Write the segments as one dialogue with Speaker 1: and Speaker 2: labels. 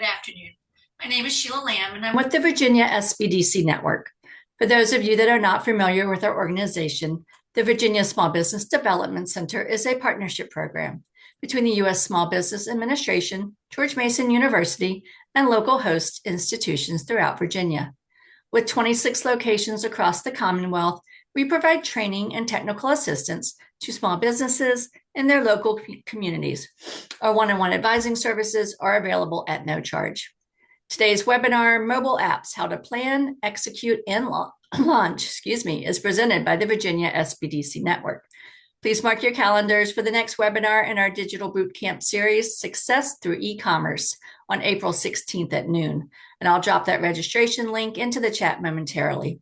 Speaker 1: afternoon. My name is Sheila Lamb, and I'm with the Virginia SBDC Network. For those of you that are not familiar with our organization, the Virginia Small Business Development Center is a partnership program between the U.S. Small Business Administration, George Mason University, and local host institutions throughout Virginia. With 26 locations across the Commonwealth, we provide training and technical assistance to small businesses in their local communities. Our one-on-one advising services are available at no charge. Today's webinar, Mobile Apps, How to Plan, Execute, and Launch, is presented by the Virginia SBDC Network. Please mark your calendars for the next webinar in our Digital Bootcamp series, Success Through E-Commerce, on April 16th at noon. And I'll drop that registration link into the chat momentarily.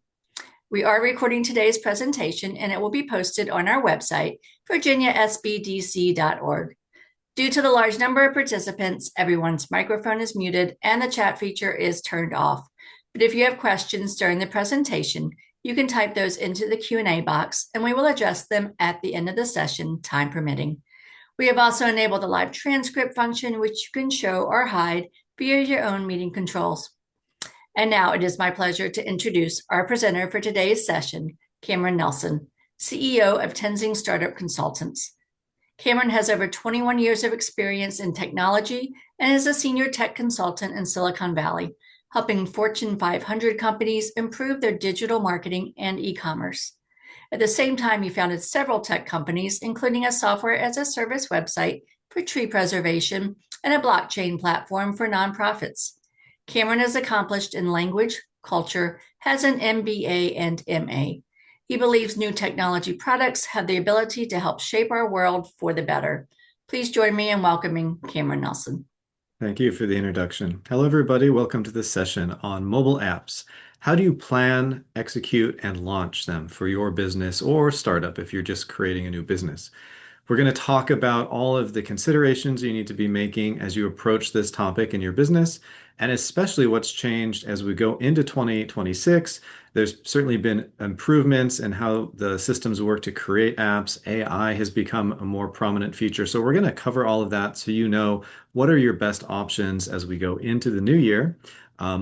Speaker 1: We are recording today's presentation, and it will be posted on our website, virginiasbdc.org. Due to the large number of participants, everyone's microphone is muted and the chat feature is turned off. But if you have questions during the presentation, you can type those into the Q&A box, and we will address them at the end of the session, time permitting. We have also enabled the live transcript function, which you can show or hide via your own meeting controls. And now it is my pleasure to introduce our presenter for today's session, Cameron Nelson, CEO of Tenzing Startup Consultants. Cameron has over 21 years of experience in technology and is a senior tech consultant in Silicon Valley, helping Fortune 500 companies improve their digital marketing and e-commerce. At the same time, he founded several tech companies, including a software as a service website for tree preservation and a blockchain platform for nonprofits. Cameron is accomplished in language, culture, has an MBA and MA. He believes new technology products have the ability to help shape our world for the better. Please join me in welcoming Cameron Nelson.
Speaker 2: Thank you for the introduction. Hello, everybody. Welcome to this session on mobile apps. How do you plan, execute, and launch them for your business or startup if you're just creating a new business? We're going to talk about all of the considerations you need to be making as you approach this topic in your business, and especially what's changed as we go into 2026. There's certainly been improvements in how the systems work to create apps. AI has become a more prominent feature. So we're going to cover all of that so you know what are your best options as we go into the new year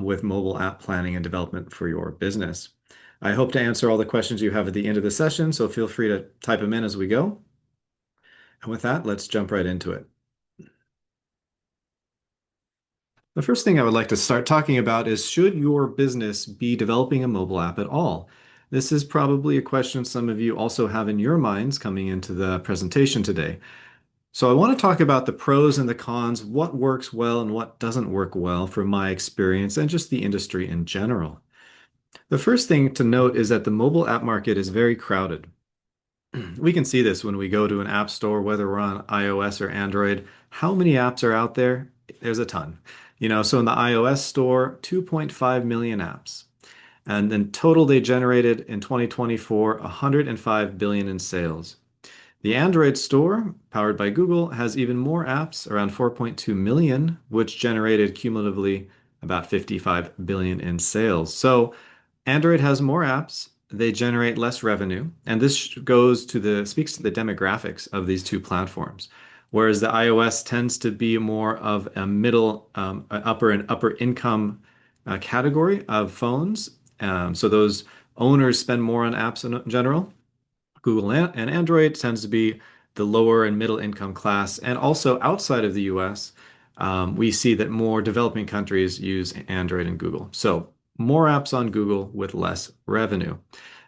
Speaker 2: with mobile app planning and development for your business. I hope to answer all the questions you have at the end of the session, so feel free to type them in as we go. And with that, let's jump right into it. The first thing I would like to start talking about is, should your business be developing a mobile app at all? This is probably a question some of you also have in your minds coming into the presentation today. So I want to talk about the pros and the cons, what works well and what doesn't work well from my experience and just the industry in general. The first thing to note is that the mobile app market is very crowded. We can see this when we go to an app store, whether we're on iOS or Android. How many apps are out there? There's a ton. So in the iOS store, 2.5 million apps. And then total they generated in 2024, 105 billion in sales. The Android store, powered by Google, has even more apps, around 4.2 million, which generated cumulatively about 55 billion in sales. So Android has more apps. They generate less revenue, and this speaks to the demographics of these two platforms. Whereas the iOS tends to be more of a middle, upper income category of phones. So those owners spend more on apps in general. Google and Android tends to be the lower and middle income class, and also outside of the US, we see that more developing countries use Android and Google. So more apps on Google with less revenue.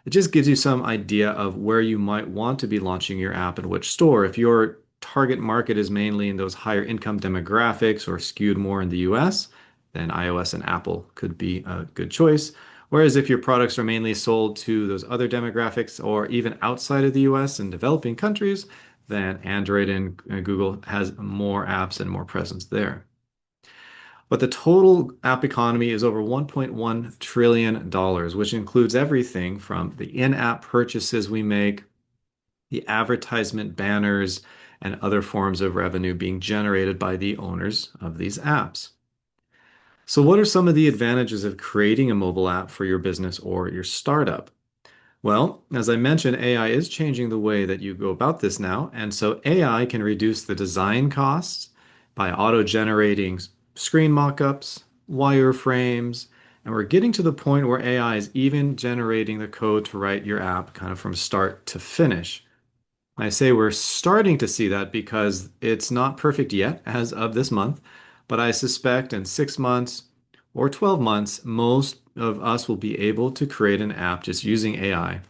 Speaker 2: It just gives you some idea of where you might want to be launching your app and which store. If your target market is mainly in those higher income demographics or skewed more in the US, then iOS and Apple could be a good choice. Whereas if your products are mainly sold to those other demographics or even outside of the US and developing countries, then Android and Google has more apps and more presence there. But the total app economy is over $1.1 trillion, which includes everything from the in-app purchases we make, the advertisement banners, and other forms of revenue being generated by the owners of these apps. So what are some of the advantages of creating a mobile app for your business or your startup? Well, as I mentioned, AI is changing the way that you go about this now. And so AI can reduce the design costs by auto-generating screen mockups, wireframes, and we're getting to the point where AI is even generating the code to write your app kind of from start to finish. I say we're starting to see that because it's not perfect yet as of this month, but I suspect in 6 months or 12 months, most of us will be able to create an app just using AI.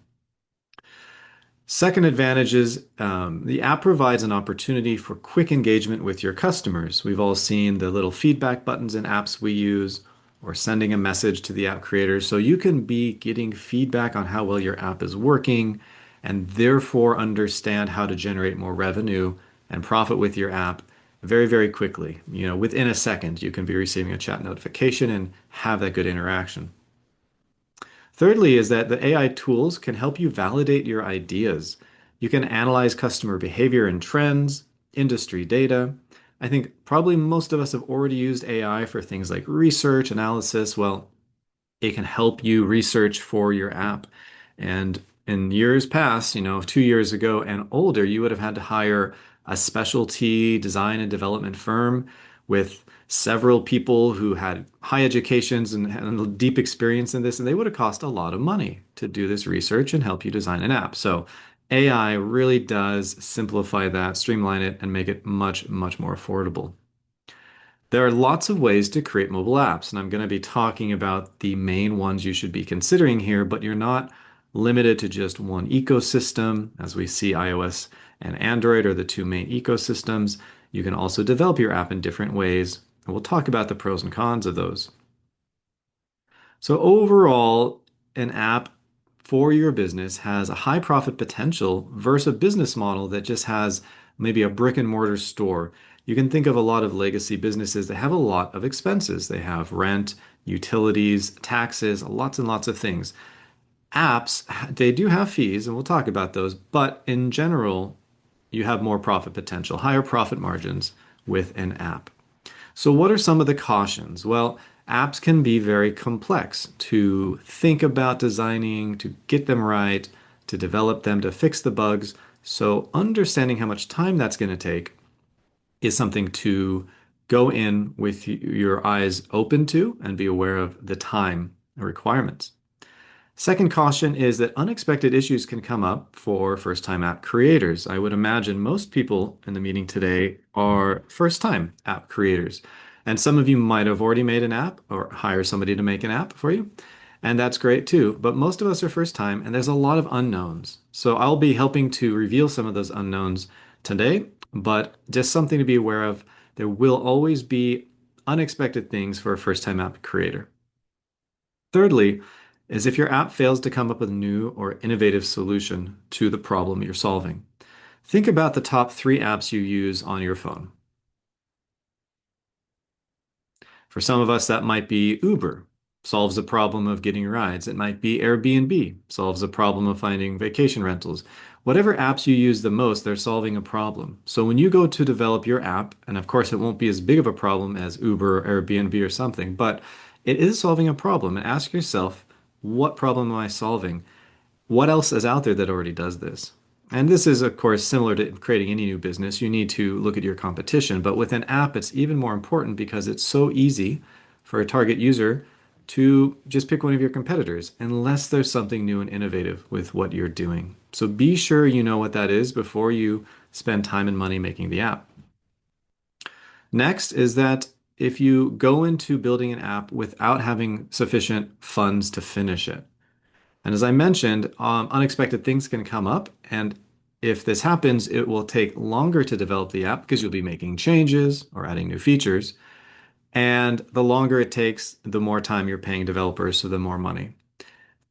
Speaker 2: Second advantage is the app provides an opportunity for quick engagement with your customers. We've all seen the little feedback buttons in apps we use or sending a message to the app creators. So you can be getting feedback on how well your app is working and therefore understand how to generate more revenue and profit with your app very, very quickly. Within a second, you can be receiving a chat notification and have that good interaction. Thirdly, is that the AI tools can help you validate your ideas. You can analyze customer behavior and trends, industry data. I think probably most of us have already used AI for things like research, analysis. Well, it can help you research for your app. And in years past, 2 years ago and older, you would have had to hire a specialty design and development firm with several people who had high educations and deep experience in this, and they would have cost a lot of money to do this research and help you design an app. So AI really does simplify that, streamline it, and make it much, much more affordable. There are lots of ways to create mobile apps, and I'm going to be talking about the main ones you should be considering here, but you're not limited to just one ecosystem. As we see, iOS and Android are the two main ecosystems. You can also develop your app in different ways, and we'll talk about the pros and cons of those. So overall, an app for your business has a high profit potential versus a business model that just has maybe a brick and mortar store. You can think of a lot of legacy businesses that have a lot of expenses. They have rent, utilities, taxes, lots and lots of things. Apps, they do have fees, and we'll talk about those, but in general, you have more profit potential, higher profit margins with an app. So, what are some of the cautions? Well, apps can be very complex to think about designing, to get them right, to develop them, to fix the bugs. So, understanding how much time that's going to take is something to go in with your eyes open to and be aware of the time requirements. Second caution is that unexpected issues can come up for first-time app creators. I would imagine most people in the meeting today are first-time app creators. And some of you might have already made an app or hire somebody to make an app for you. And that's great too. But most of us are first time, and there's a lot of unknowns. So I'll be helping to reveal some of those unknowns today, but just something to be aware of. There will always be unexpected things for a first-time app creator. Thirdly, is if your app fails to come up with a new or innovative solution to the problem you're solving. Think about the top 3 apps you use on your phone. For some of us, that might be Uber, solves the problem of getting rides. It might be Airbnb, solves the problem of finding vacation rentals. Whatever apps you use the most, they're solving a problem. So when you go to develop your app, and of course it won't be as big of a problem as Uber or Airbnb or something, but it is solving a problem. And ask yourself, what problem am I solving? What else is out there that already does this? And this is, of course, similar to creating any new business. You need to look at your competition. But with an app, it's even more important because it's so easy for a target user to just pick one of your competitors, unless there's something new and innovative with what you're doing. So be sure you know what that is before you spend time and money making the app. Next is that if you go into building an app without having sufficient funds to finish it, and as I mentioned, unexpected things can come up. And if this happens, it will take longer to develop the app because you'll be making changes or adding new features. And the longer it takes, the more time you're paying developers, so the more money.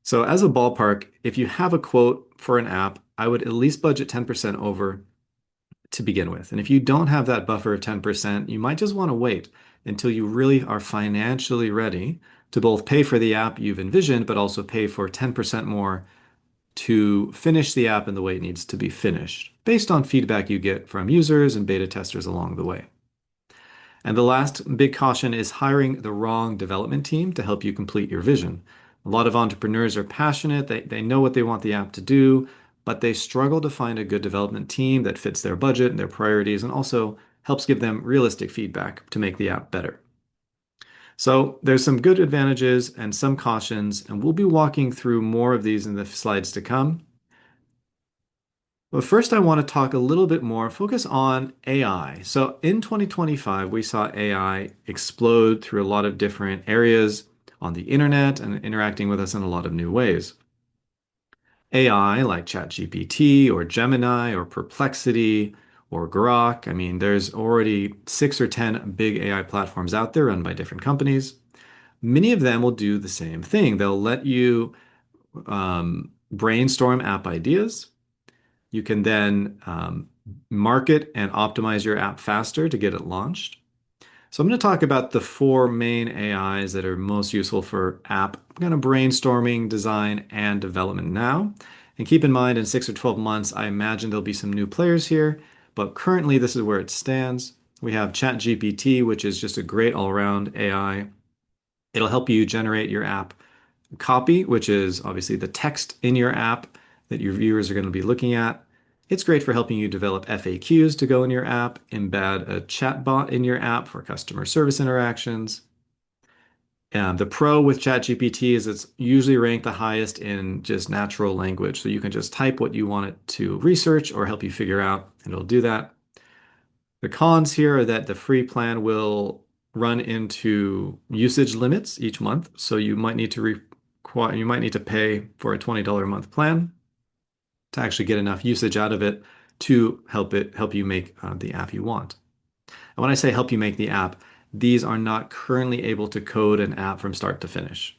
Speaker 2: So as a ballpark, if you have a quote for an app, I would at least budget 10% over to begin with. And if you don't have that buffer of 10%, you might just want to wait until you really are financially ready to both pay for the app you've envisioned, but also pay for 10% more to finish the app in the way it needs to be finished, based on feedback you get from users and beta testers along the way. And the last big caution is hiring the wrong development team to help you complete your vision. A lot of entrepreneurs are passionate, they know what they want the app to do, but they struggle to find a good development team that fits their budget and their priorities and also helps give them realistic feedback to make the app better. So there's some good advantages and some cautions, and we'll be walking through more of these in the slides to come. But first, I want to talk a little bit more, focus on AI. So in 2025, we saw AI explode through a lot of different areas on the internet and interacting with us in a lot of new ways. AI like ChatGPT or Gemini or Perplexity or Grok. I mean, there's already 6 or 10 big AI platforms out there run by different companies. Many of them will do the same thing. They'll let you brainstorm app ideas. You can then market and optimize your app faster to get it launched. So I'm going to talk about the 4 main AIs that are most useful for app kind of brainstorming, design, and development now. And keep in mind, in 6 or 12 months, I imagine there'll be some new players here, but currently this is where it stands. We have ChatGPT, which is just a great all-around AI. It'll help you generate your app copy, which is obviously the text in your app that your viewers are going to be looking at. It's great for helping you develop FAQs to go in your app, embed a chatbot in your app for customer service interactions. The pro with ChatGPT is it's usually ranked the highest in just natural language. So you can just type what you want it to research or help you figure out, and it'll do that. The cons here are that the free plan will run into usage limits each month, so you might need to pay for a $20 a month plan to actually get enough usage out of it to help you make the app you want. And when I say help you make the app, these are not currently able to code an app from start to finish.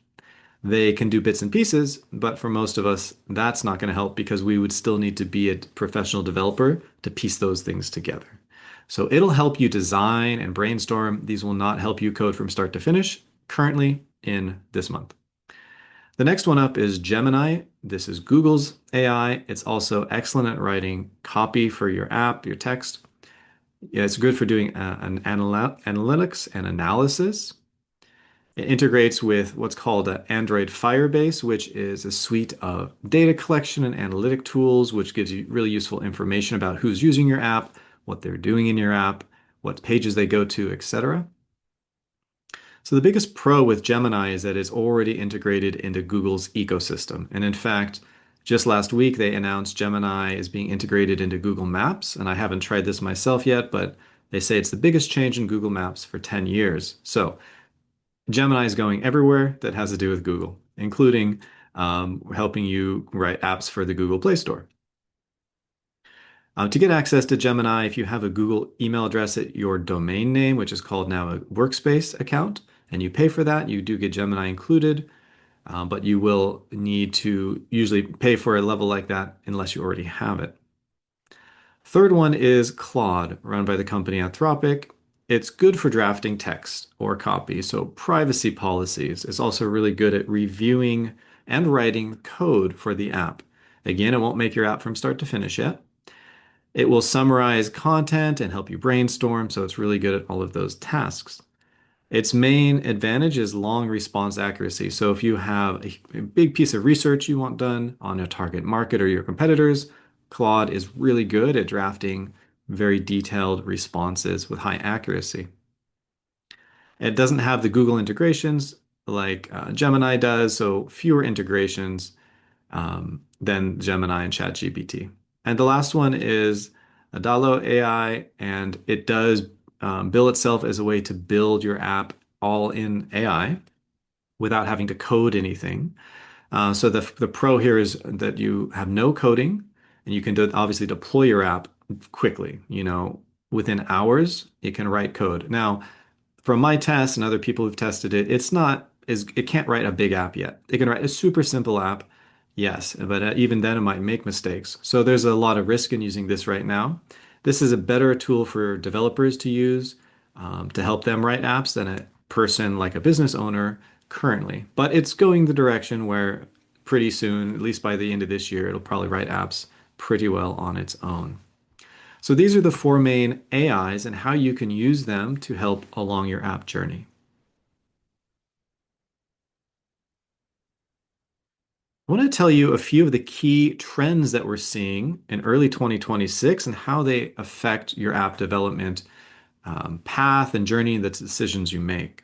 Speaker 2: They can do bits and pieces, but for most of us, that's not going to help because we would still need to be a professional developer to piece those things together. So it'll help you design and brainstorm. These will not help you code from start to finish currently in this month. The next one up is Gemini. This is Google's AI. It's also excellent at writing copy for your app, your text. Yeah, it's good for doing analytics and analysis. It integrates with what's called an Android Firebase, which is a suite of data collection and analytic tools, which gives you really useful information about who's using your app, what they're doing in your app, what pages they go to, etc. So the biggest pro with Gemini is that it's already integrated into Google's ecosystem. And in fact, just last week they announced Gemini is being integrated into Google Maps. And I haven't tried this myself yet, but they say it's the biggest change in Google Maps for 10 years. So Gemini is going everywhere that has to do with Google, including helping you write apps for the Google Play Store. To get access to Gemini, if you have a Google email address at your domain name, which is called now a Workspace account, and you pay for that, you do get Gemini included, but you will need to usually pay for a level like that unless you already have it. Third one is Claude, run by the company Anthropic. It's good for drafting text or copy, so privacy policies. It's also really good at reviewing and writing code for the app. Again, it won't make your app from start to finish yet. It will summarize content and help you brainstorm, so it's really good at all of those tasks. Its main advantage is long response accuracy. So if you have a big piece of research you want done on a target market or your competitors, Claude is really good at drafting very detailed responses with high accuracy. It doesn't have the Google integrations like Gemini does, so fewer integrations than Gemini and ChatGPT. And the last one is Adalo AI, and it does bill itself as a way to build your app all in AI without having to code anything. So the pro here is that you have no coding, and you can obviously deploy your app quickly. Within hours, it can write code. Now, from my tests and other people who've tested it, it can't write a big app yet. It can write a super simple app, yes, but even then it might make mistakes. So there's a lot of risk in using this right now. This is a better tool for developers to use to help them write apps than a person like a business owner currently. But it's going the direction where pretty soon, at least by the end of this year, it'll probably write apps pretty well on its own. So these are the 4 main AIs and how you can use them to help along your app journey. I want to tell you a few of the key trends that we're seeing in early 2026 and how they affect your app development path and journey and the decisions you make.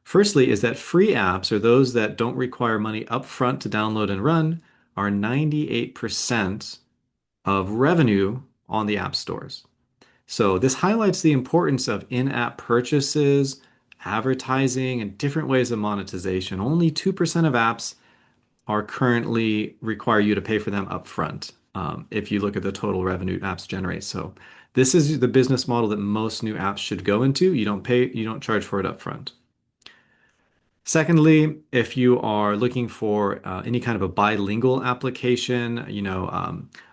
Speaker 2: Firstly, is that free apps, or those that don't require money upfront to download and run, are 98% of revenue on the app stores. So this highlights the importance of in-app purchases, advertising, and different ways of monetization. Only 2% of apps are currently require you to pay for them upfront, if you look at the total revenue apps generate. So this is the business model that most new apps should go into. You don't charge for it upfront. Secondly, if you are looking for any kind of a bilingual application,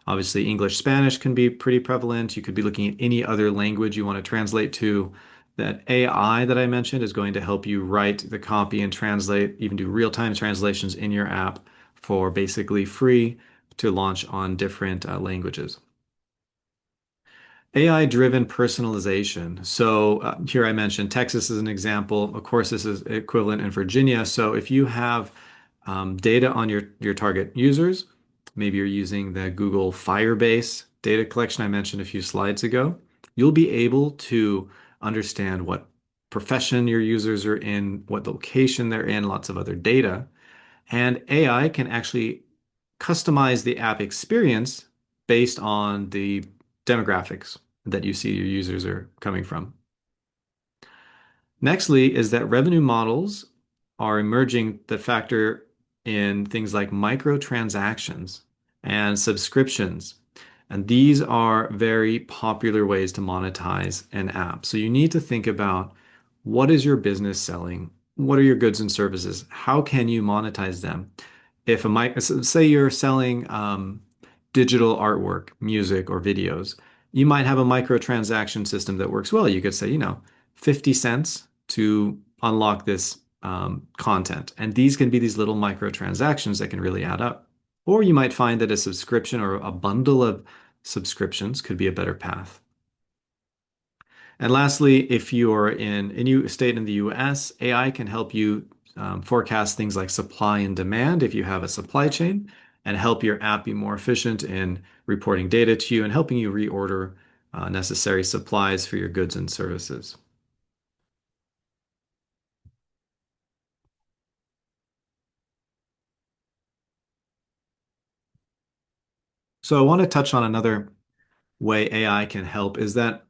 Speaker 2: obviously English, Spanish can be pretty prevalent. You could be looking at any other language you want to translate to. That AI that I mentioned is going to help you write the copy and translate, even do real-time translations in your app for basically free to launch on different languages. AI-driven personalization. So here I mentioned Texas is an example. Of course, this is equivalent in Virginia. So if you have data on your target users, maybe you're using the Google Firebase data collection I mentioned a few slides ago, you'll be able to understand what profession your users are in, what location they're in, lots of other data. And AI can actually customize the app experience based on the demographics that you see your users are coming from. Nextly is that revenue models are emerging that factor in things like microtransactions and subscriptions. And these are very popular ways to monetize an app. So you need to think about, what is your business selling? What are your goods and services? How can you monetize them? If a mic, say you're selling digital artwork, music, or videos, you might have a microtransaction system that works well. You could say, 50 cents to unlock this content. And these can be these little microtransactions that can really add up. Or you might find that a subscription or a bundle of subscriptions could be a better path. And lastly, if you're in any state in the US, AI can help you forecast things like supply and demand if you have a supply chain, and help your app be more efficient in reporting data to you and helping you reorder necessary supplies for your goods and services. So I want to touch on another way AI can help is that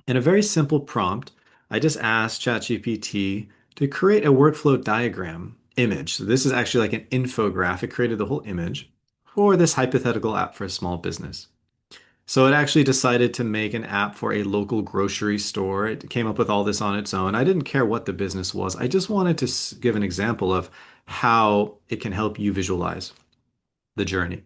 Speaker 2: in a very simple prompt, I just asked ChatGPT to create a workflow diagram image. So this is actually like an infographic, created the whole image for this hypothetical app for a small business. So it actually decided to make an app for a local grocery store. It came up with all this on its own. I didn't care what the business was. I just wanted to give an example of how it can help you visualize the journey.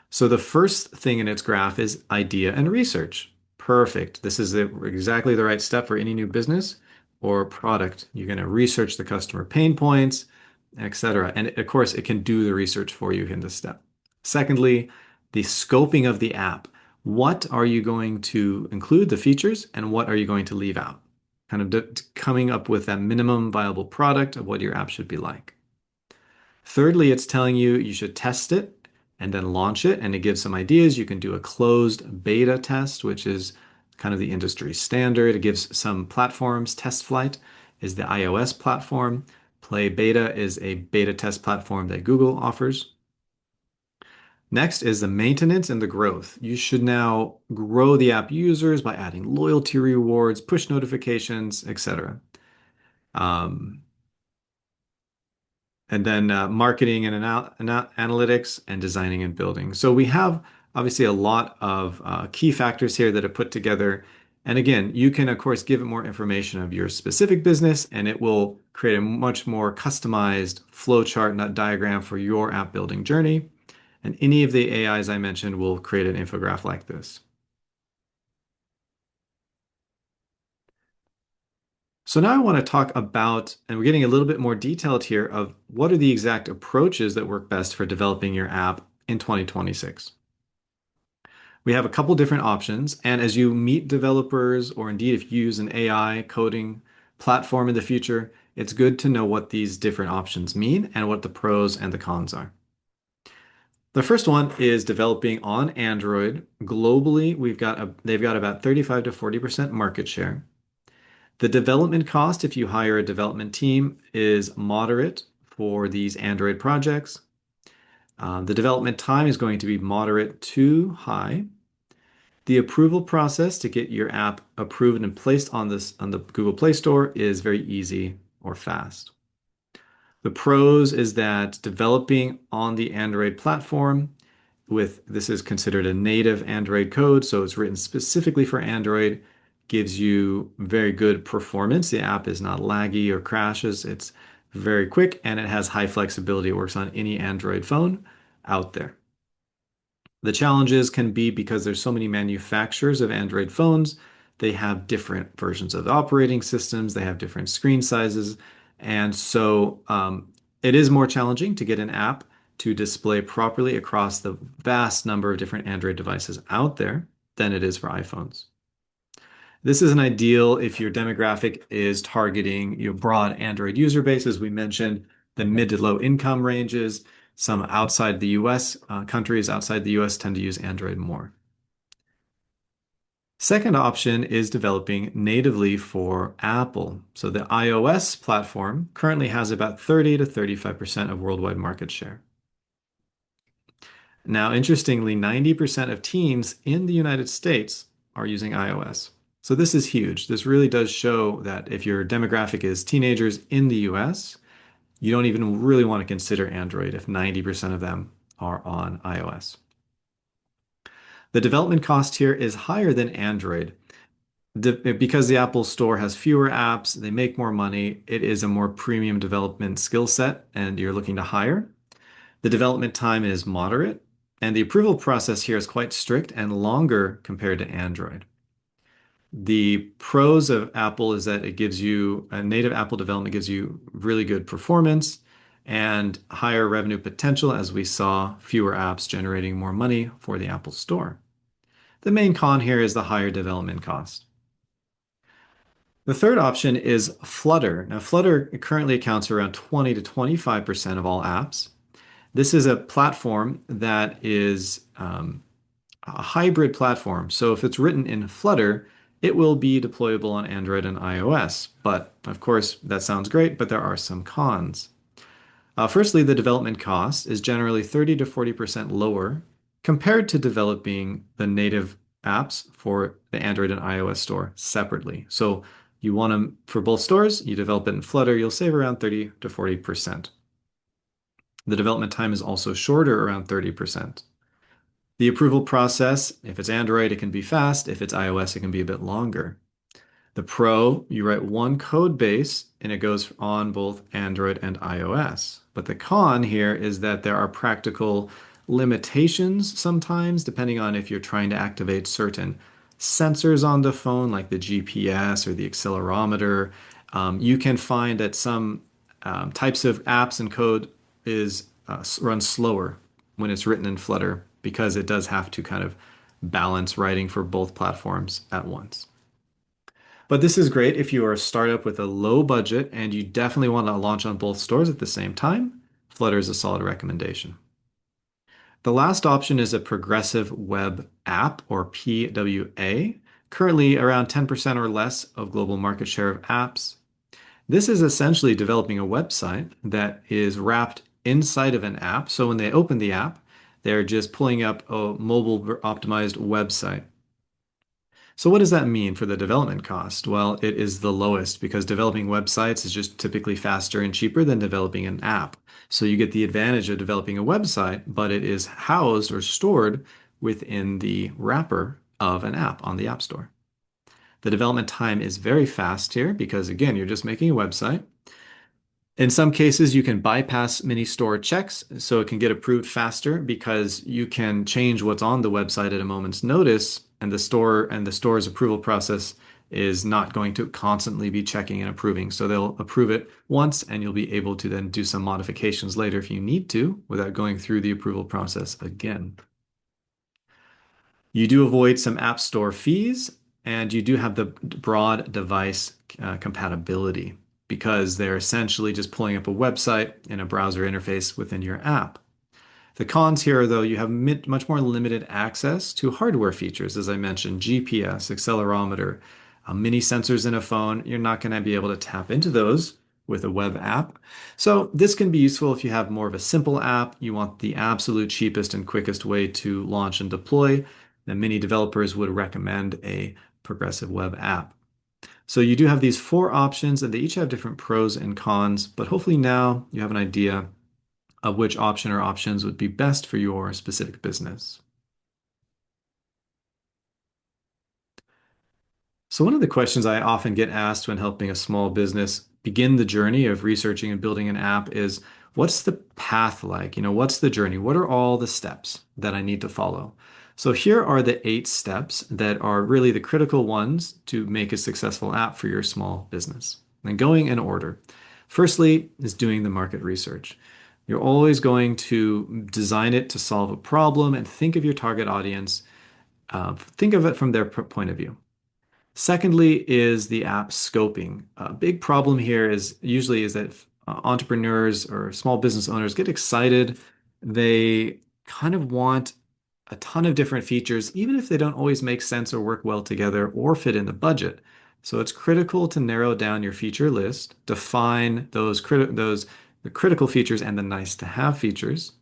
Speaker 2: So the first thing in its graph is idea and research. Perfect. This is exactly the right step for any new business or product. You're going to research the customer pain points, etc. And of course, it can do the research for you in this step. Secondly, the scoping of the app. What are you going to include, the features, and what are you going to leave out? Kind of coming up with that minimum viable product of what your app should be like. Thirdly, it's telling you you should test it and then launch it, and it gives some ideas. You can do a closed beta test, which is kind of the industry standard. It gives some platforms. TestFlight is the iOS platform. Play Beta is a beta test platform that Google offers. Next is the maintenance and the growth. You should now grow the app users by adding loyalty rewards, push notifications, etc. And then marketing and analytics and designing and building. So we have obviously a lot of key factors here that are put together. And again, you can, of course, give it more information of your specific business, and it will create a much more customized flowchart, not diagram for your app building journey. And any of the AIs I mentioned will create an infographic like this. So now I want to talk about, and we're getting a little bit more detailed here, of what are the exact approaches that work best for developing your app in 2026. We have a couple different options, and as you meet developers, or indeed if you use an AI coding platform in the future, it's good to know what these different options mean and what the pros and the cons are. The first one is developing on Android. Globally, they've got about 35 to 40% market share. The development cost, if you hire a development team, is moderate for these Android projects. The development time is going to be moderate to high. The approval process to get your app approved and placed on the Google Play Store is very easy or fast. The pros is that developing on the Android platform this is considered a native Android code, so it's written specifically for Android, gives you very good performance. The app is not laggy or crashes. It's very quick and it has high flexibility. It works on any Android phone out there. The challenges can be because there's so many manufacturers of Android phones, they have different versions of the operating systems, they have different screen sizes, and so it is more challenging to get an app to display properly across the vast number of different Android devices out there than it is for iPhones. This is an ideal if your demographic is targeting your broad Android user base, as we mentioned, the mid to low income ranges. Some outside the US, countries outside the US tend to use Android more. Second option is developing natively for Apple. So the iOS platform currently has about 30 to 35% of worldwide market share. Now, interestingly, 90% of teens in the United States are using iOS. So this is huge. This really does show that if your demographic is teenagers in the US, you don't even really want to consider Android if 90% of them are on iOS. The development cost here is higher than Android. Because the Apple Store has fewer apps, they make more money, it is a more premium development skill set, and you're looking to hire. The development time is moderate, and the approval process here is quite strict and longer compared to Android. The pros of Apple is that it gives you a native Apple development gives you really good performance and higher revenue potential, as we saw fewer apps generating more money for the Apple Store. The main con here is the higher development cost. The third option is Flutter. Now, Flutter currently accounts for around 20 to 25% of all apps. This is a platform that is a hybrid platform. So if it's written in Flutter, it will be deployable on Android and iOS. But of course, that sounds great, but there are some cons. Firstly, the development cost is generally 30 to 40% lower compared to developing the native apps for the Android and iOS store separately. So you want them for both stores, you develop it in Flutter, you'll save around 30 to 40%. The development time is also shorter, around 30%. The approval process, if it's Android, it can be fast. If it's iOS, it can be a bit longer. The Pro, you write one code base and it goes on both Android and iOS. But the con here is that there are practical limitations sometimes, depending on if you're trying to activate certain sensors on the phone, like the GPS or the accelerometer. You can find that some types of apps and code runs slower when it's written in Flutter because it does have to kind of balance writing for both platforms at once. But this is great if you are a startup with a low budget and you definitely want to launch on both stores at the same time. Flutter is a solid recommendation. The last option is a progressive web app, or PWA, currently around 10% or less of global market share of apps. This is essentially developing a website that is wrapped inside of an app. So when they open the app, they're just pulling up a mobile optimized website. So what does that mean for the development cost? Well, it is the lowest because developing websites is just typically faster and cheaper than developing an app. So you get the advantage of developing a website, but it is housed or stored within the wrapper of an app on the App Store. The development time is very fast here because, again, you're just making a website. In some cases, you can bypass many store checks, so it can get approved faster because you can change what's on the website at a moment's notice, and the store's approval process is not going to constantly be checking and approving. So they'll approve it once, and you'll be able to then do some modifications later if you need to without going through the approval process again. You do avoid some App Store fees, and you do have the broad device compatibility, because they're essentially just pulling up a website in a browser interface within your app. The cons here, though, you have much more limited access to hardware features, as I mentioned, GPS, accelerometer, Mini sensors in a phone, you're not going to be able to tap into those with a web app. So this can be useful if you have more of a simple app. You want the absolute cheapest and quickest way to launch and deploy. Then many developers would recommend a progressive web app. So you do have these four options, and they each have different pros and cons, but hopefully now you have an idea of which option or options would be best for your specific business. So one of the questions I often get asked when helping a small business begin the journey of researching and building an app is, what's the path like? What's the journey? What are all the steps that I need to follow? So here are the 8 steps that are really the critical ones to make a successful app for your small business. And going in order. Firstly is doing the market research. You're always going to design it to solve a problem and think of your target audience. Think of it from their point of view. Secondly is the app scoping. A big problem here is usually is that entrepreneurs or small business owners get excited. They kind of want a ton of different features, even if they don't always make sense or work well together or fit in the budget. So it's critical to narrow down your feature list, define those the critical features and the nice to have features,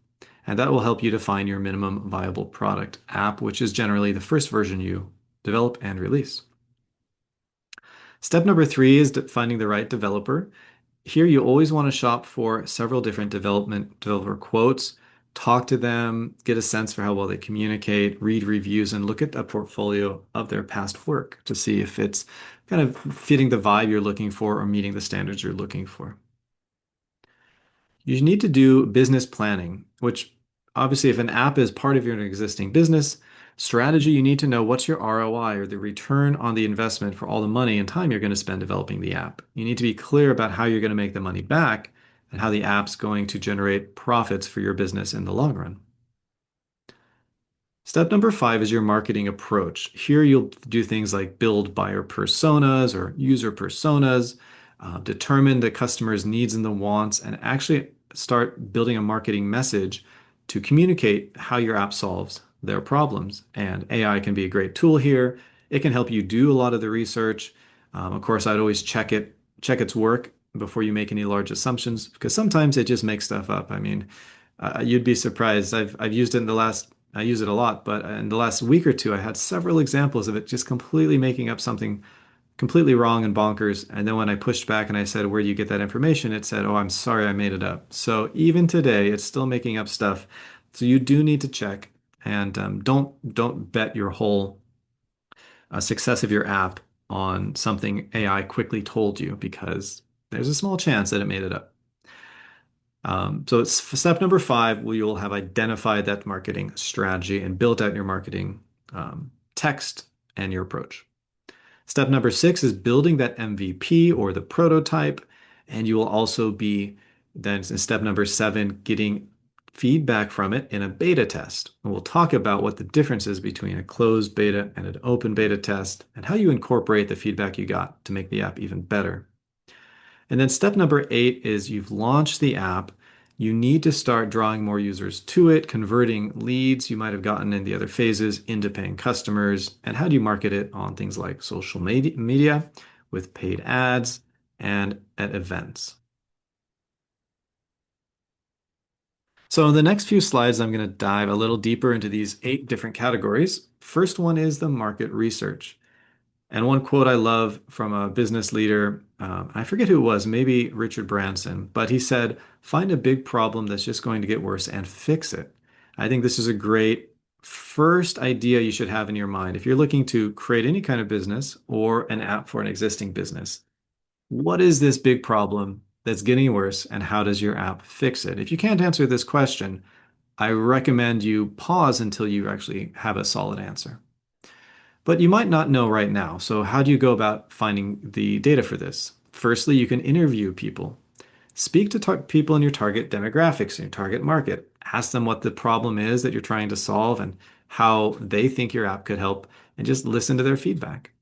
Speaker 2: and that will help you define your minimum viable product app, which is generally the first version you develop and release. Step number 3 is finding the right developer. Here, you always want to shop for several different developer quotes, talk to them, get a sense for how well they communicate, read reviews, and look at a portfolio of their past work to see if it's kind of fitting the vibe you're looking for or meeting the standards you're looking for. You need to do business planning, which obviously, if an app is part of your existing business strategy, you need to know what's your ROI or the return on the investment for all the money and time you're going to spend developing the app. You need to be clear about how you're going to make the money back and how the app's going to generate profits for your business in the long run. Step number 5 is your marketing approach. Here you'll do things like build buyer personas or user personas, determine the customer's needs and the wants, and actually start building a marketing message to communicate how your app solves their problems. And AI can be a great tool here. It can help you do a lot of the research. Of course, I'd always check its work before you make any large assumptions, because sometimes it just makes stuff up. I mean, you'd be surprised. I've used it I use it a lot, but in the last week or two, I had several examples of it just completely making up something completely wrong and bonkers. And then when I pushed back and I said, "Where do you get that information?" It said, "Oh, I'm sorry, I made it up." So even today, it's still making up stuff. So you do need to check and don't bet your whole success of your app on something AI quickly told you, because there's a small chance that it made it up. So it's step number 5, where you'll have identified that marketing strategy and built out your marketing text and your approach. Step number 6 is building that MVP or the prototype. And you will also be then in step number 7, getting feedback from it in a beta test. And we'll talk about what the difference is between a closed beta and an open beta test and how you incorporate the feedback you got to make the app even better. And then step number 8 is you've launched the app. You need to start drawing more users to it, converting leads you might have gotten in the other phases into paying customers. And how do you market it on things like social media with paid ads and at events? So in the next few slides, I'm going to dive a little deeper into these 8 different categories. First one is the market research. And one quote I love from a business leader, I forget who it was, maybe Richard Branson, but he said, "Find a big problem that's just going to get worse and fix it." I think this is a great first idea you should have in your mind. If you're looking to create any kind of business or an app for an existing business, what is this big problem that's getting worse, and how does your app fix it? If you can't answer this question, I recommend you pause until you actually have a solid answer. But you might not know right now. So how do you go about finding the data for this? Firstly, you can interview people. Speak to people in your target demographics, in your target market. Ask them what the problem is that you're trying to solve and how they think your app could help, and just listen to their feedback.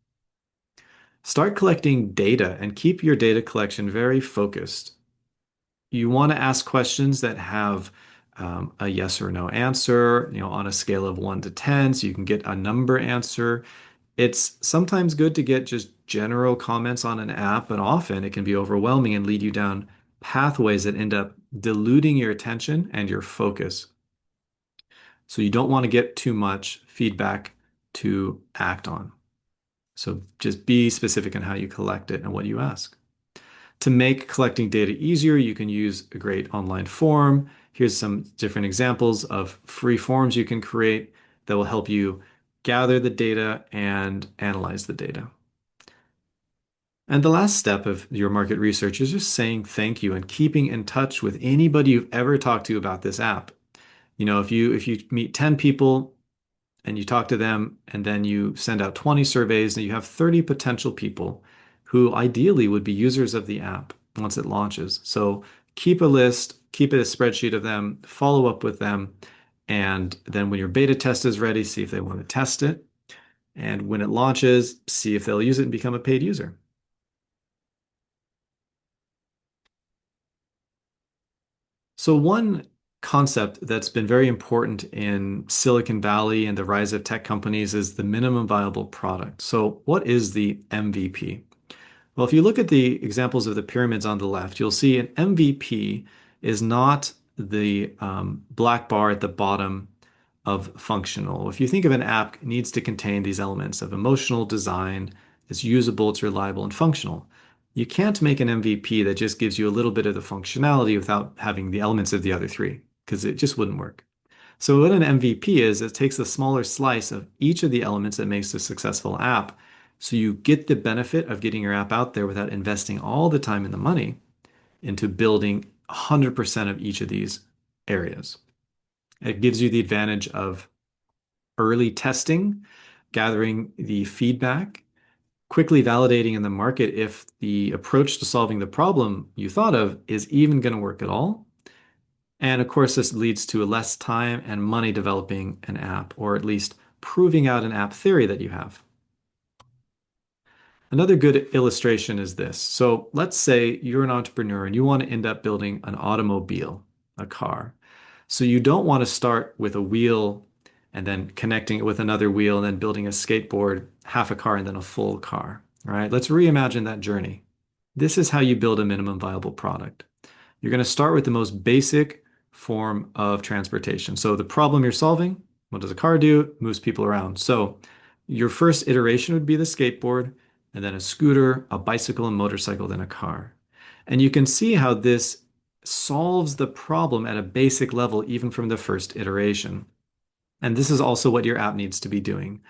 Speaker 2: Start collecting data and keep your data collection very focused. You want to ask questions that have a yes or no answer, on a scale of 1 to 10, so you can get a number answer. It's sometimes good to get just general comments on an app, and often it can be overwhelming and lead you down pathways that end up diluting your attention and your focus. So you don't want to get too much feedback to act on. So just be specific in how you collect it and what you ask. To make collecting data easier, you can use a great online form. Here's some different examples of free forms you can create that will help you gather the data and analyze the data. And the last step of your market research is just saying thank you and keeping in touch with anybody you've ever talked to about this app. If you meet 10 people and you talk to them and then you send out 20 surveys and you have 30 potential people who ideally would be users of the app once it launches. So keep a list, keep it a spreadsheet of them, follow up with them, and then when your beta test is ready, see if they want to test it. And when it launches, see if they'll use it and become a paid user. So one concept that's been very important in Silicon Valley and the rise of tech companies is the minimum viable product. So what is the MVP? Well, if you look at the examples of the pyramids on the left, you'll see an MVP is not the black bar at the bottom of functional. If you think of an app, it needs to contain these elements of emotional design, it's usable, it's reliable, and functional. You can't make an MVP that just gives you a little bit of the functionality without having the elements of the other three, because it just wouldn't work. So what an MVP is, it takes a smaller slice of each of the elements that makes a successful app. So you get the benefit of getting your app out there without investing all the time and the money into building 100% of each of these areas. It gives you the advantage of early testing, gathering the feedback, quickly validating in the market if the approach to solving the problem you thought of is even going to work at all. And of course, this leads to less time and money developing an app, or at least proving out an app theory that you have. Another good illustration is this. So let's say you're an entrepreneur and you want to end up building an automobile, a car. So you don't want to start with a wheel and then connecting it with another wheel and then building a skateboard, half a car, and then a full car. All right, let's reimagine that journey. This is how you build a minimum viable product. You're going to start with the most basic form of transportation. So the problem you're solving, what does a car do? It moves people around. So your first iteration would be the skateboard, and then a scooter, a bicycle, a motorcycle, then a car. And you can see how this solves the problem at a basic level, even from the first iteration. And this is also what your app needs to be doing.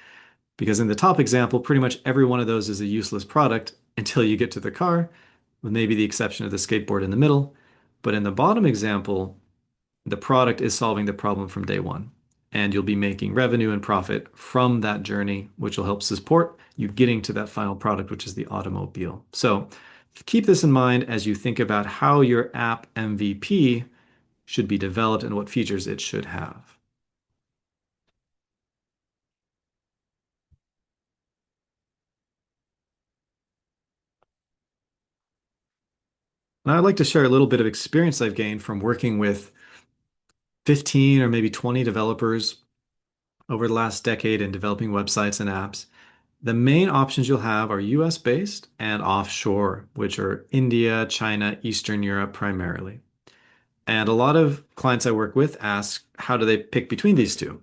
Speaker 2: Because in the top example, pretty much every one of those is a useless product until you get to the car, with maybe the exception of the skateboard in the middle. But in the bottom example, the product is solving the problem from day one. And you'll be making revenue and profit from that journey, which will help support you getting to that final product, which is the automobile. So keep this in mind as you think about how your app MVP should be developed and what features it should have. Now, I'd like to share a little bit of experience I've gained from working with 15 or maybe 20 developers over the last decade in developing websites and apps. The main options you'll have are US based and offshore, which are India, China, Eastern Europe primarily. And a lot of clients I work with ask, how do they pick between these two?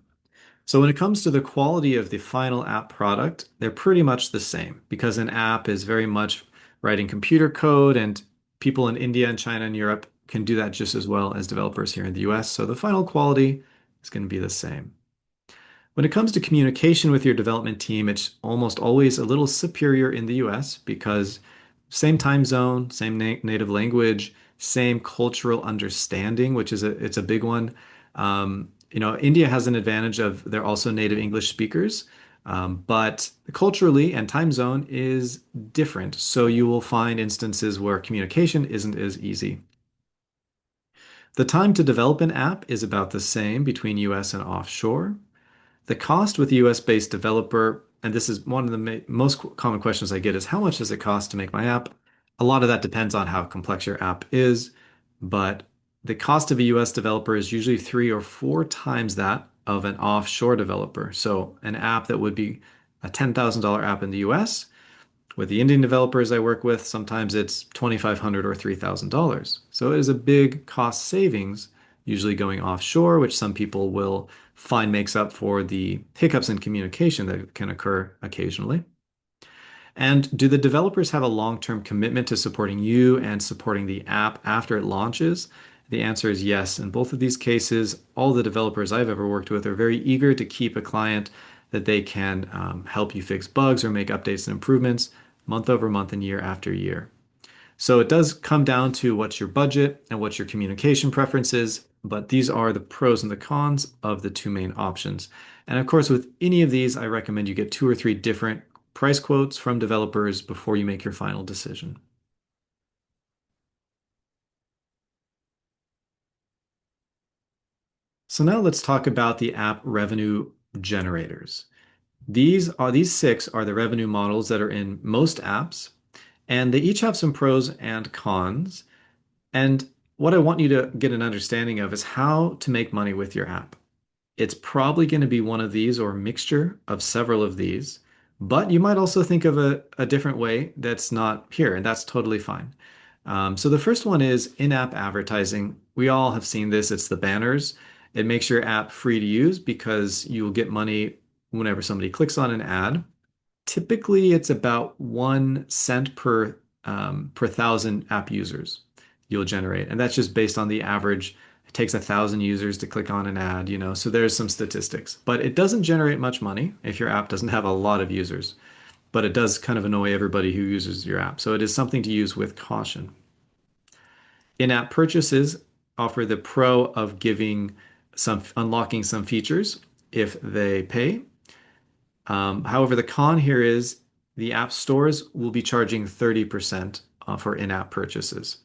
Speaker 2: So when it comes to the quality of the final app product, they're pretty much the same because an app is very much writing computer code, and people in India and China and Europe can do that just as well as developers here in the US. So the final quality is going to be the same. When it comes to communication with your development team, it's almost always a little superior in the US because same time zone, same native language, same cultural understanding, which is it's a big one. India has an advantage of they're also native English speakers, but culturally and time zone is different. So you will find instances where communication isn't as easy. The time to develop an app is about the same between US and offshore. The cost with a US-based developer, and this is one of the most common questions I get is how much does it cost to make my app? A lot of that depends on how complex your app is, but the cost of a US developer is usually 3 or 4 times that of an offshore developer. So an app that would be a $10,000 app in the US With the Indian developers I work with, sometimes it's $2,500 or $3,000. So it is a big cost savings, usually going offshore, which some people will find makes up for the hiccups in communication that can occur occasionally. And do the developers have a long-term commitment to supporting you and supporting the app after it launches? The answer is yes. In both of these cases, all the developers I've ever worked with are very eager to keep a client that they can help you fix bugs or make updates and improvements month over month and year after year. So it does come down to what's your budget and what's your communication preferences, but these are the pros and the cons of the two main options. And of course, with any of these, I recommend you get two or three different price quotes from developers before you make your final decision. So now let's talk about the app revenue generators. These six are the revenue models that are in most apps, and they each have some pros and cons. And what I want you to get an understanding of is how to make money with your app. It's probably going to be one of these or a mixture of several of these, but you might also think of a different way that's not here, and that's totally fine. So the first one is in-app advertising. We all have seen this. It's the banners. It makes your app free to use because you'll get money whenever somebody clicks on an ad. Typically, it's about 1 cent per thousand app users you'll generate, and that's just based on the average. It takes 1,000 users to click on an ad, so there's some statistics, but it doesn't generate much money if your app doesn't have a lot of users. But it does kind of annoy everybody who uses your app, so it is something to use with caution. In-app purchases offer the pro of giving some unlocking some features if they pay. However, the con here is the app stores will be charging 30% for in-app purchases.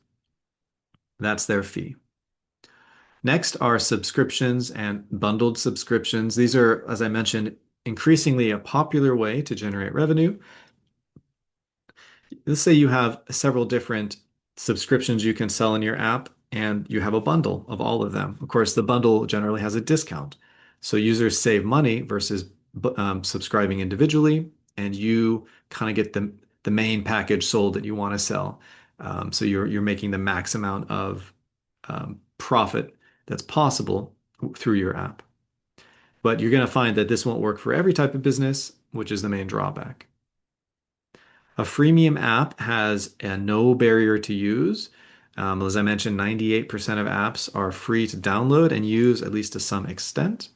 Speaker 2: That's their fee. Next are subscriptions and bundled subscriptions. These are, as I mentioned, increasingly a popular way to generate revenue. Let's say you have several different subscriptions you can sell in your app, and you have a bundle of all of them. Of course, the bundle generally has a discount. So users save money versus subscribing individually, and you kind of get the main package sold that you want to sell. So you're making the max amount of profit that's possible through your app. But you're going to find that this won't work for every type of business, which is the main drawback. A freemium app has a no barrier to use. As I mentioned, 98% of apps are free to download and use, at least to some extent.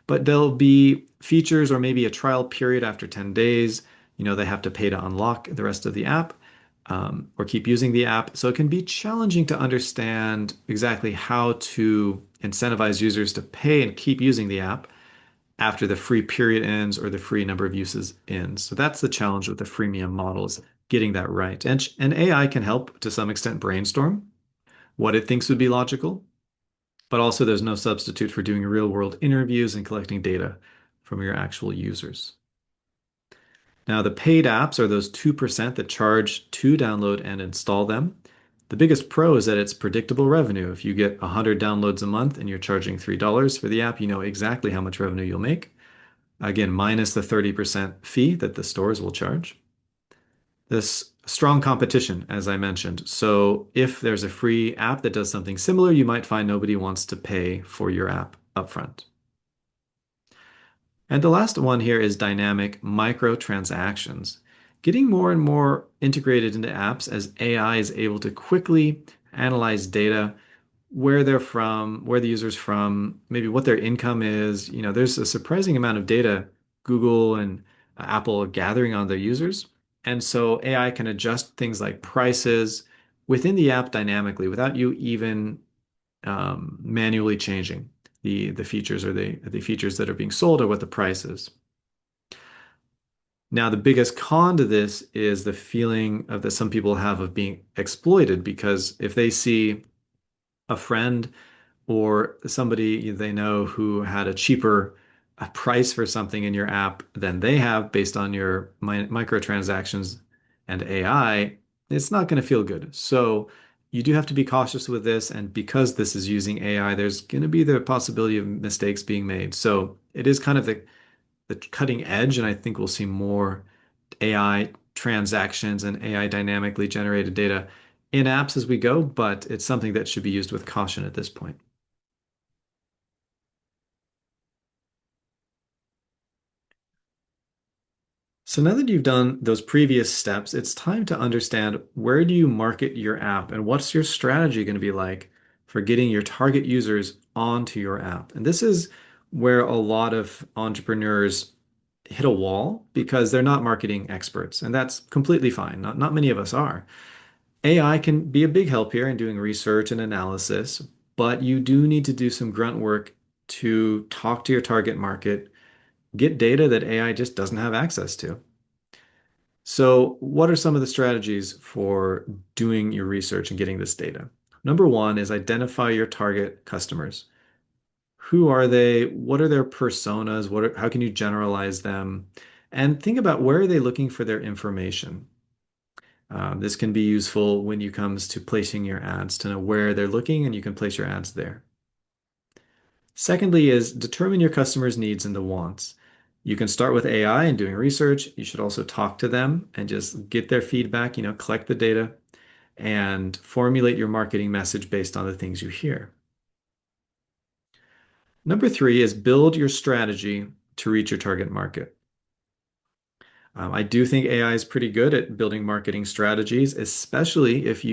Speaker 2: But there'll be features or maybe a trial period after 10 days. They have to pay to unlock the rest of the app or keep using the app. So it can be challenging to understand exactly how to incentivize users to pay and keep using the app after the free period ends or the free number of uses ends. So that's the challenge with the freemium models, getting that right. And AI can help to some extent brainstorm what it thinks would be logical, but also there's no substitute for doing real world interviews and collecting data from your actual users. Now, the paid apps are those 2% that charge to download and install them. The biggest pro is that it's predictable revenue. If you get 100 downloads a month and you're charging $3 for the app, you know exactly how much revenue you'll make. Again, minus the 30% fee that the stores will charge. This strong competition, as I mentioned. So if there's a free app that does something similar, you might find nobody wants to pay for your app upfront. And the last one here is dynamic microtransactions. Getting more and more integrated into apps as AI is able to quickly analyze data, where they're from, where the user's from, maybe what their income is. There's a surprising amount of data Google and Apple are gathering on their users. And so AI can adjust things like prices within the app dynamically without you even manually changing the features or the features that are being sold or what the price is. Now, the biggest con to this is the feeling of that some people have of being exploited, because if they see a friend or somebody they know who had a cheaper price for something in your app than they have based on your microtransactions and AI, it's not going to feel good. So you do have to be cautious with this. And because this is using AI, there's going to be the possibility of mistakes being made. So it is kind of the cutting edge. And I think we'll see more AI transactions and AI dynamically generated data in apps as we go, but it's something that should be used with caution at this point. So now that you've done those previous steps, it's time to understand where do you market your app and what's your strategy going to be like for getting your target users onto your app. And this is where a lot of entrepreneurs hit a wall because they're not marketing experts, and that's completely fine. Not many of us are. AI can be a big help here in doing research and analysis, but you do need to do some grunt work to talk to your target market, get data that AI just doesn't have access to. So, what are some of the strategies for doing your research and getting this data? Number one is identify your target customers. Who are they? What are their personas? How can you generalize them? And think about where are they looking for their information. This can be useful when you comes to placing your ads to know where they're looking and you can place your ads there. Secondly is determine your customers' needs and the wants. You can start with AI and doing research. You should also talk to them and just get their feedback, collect the data and formulate your marketing message based on the things you hear. Number three is build your strategy to reach your target market. I do think AI is pretty good at building marketing strategies, especially if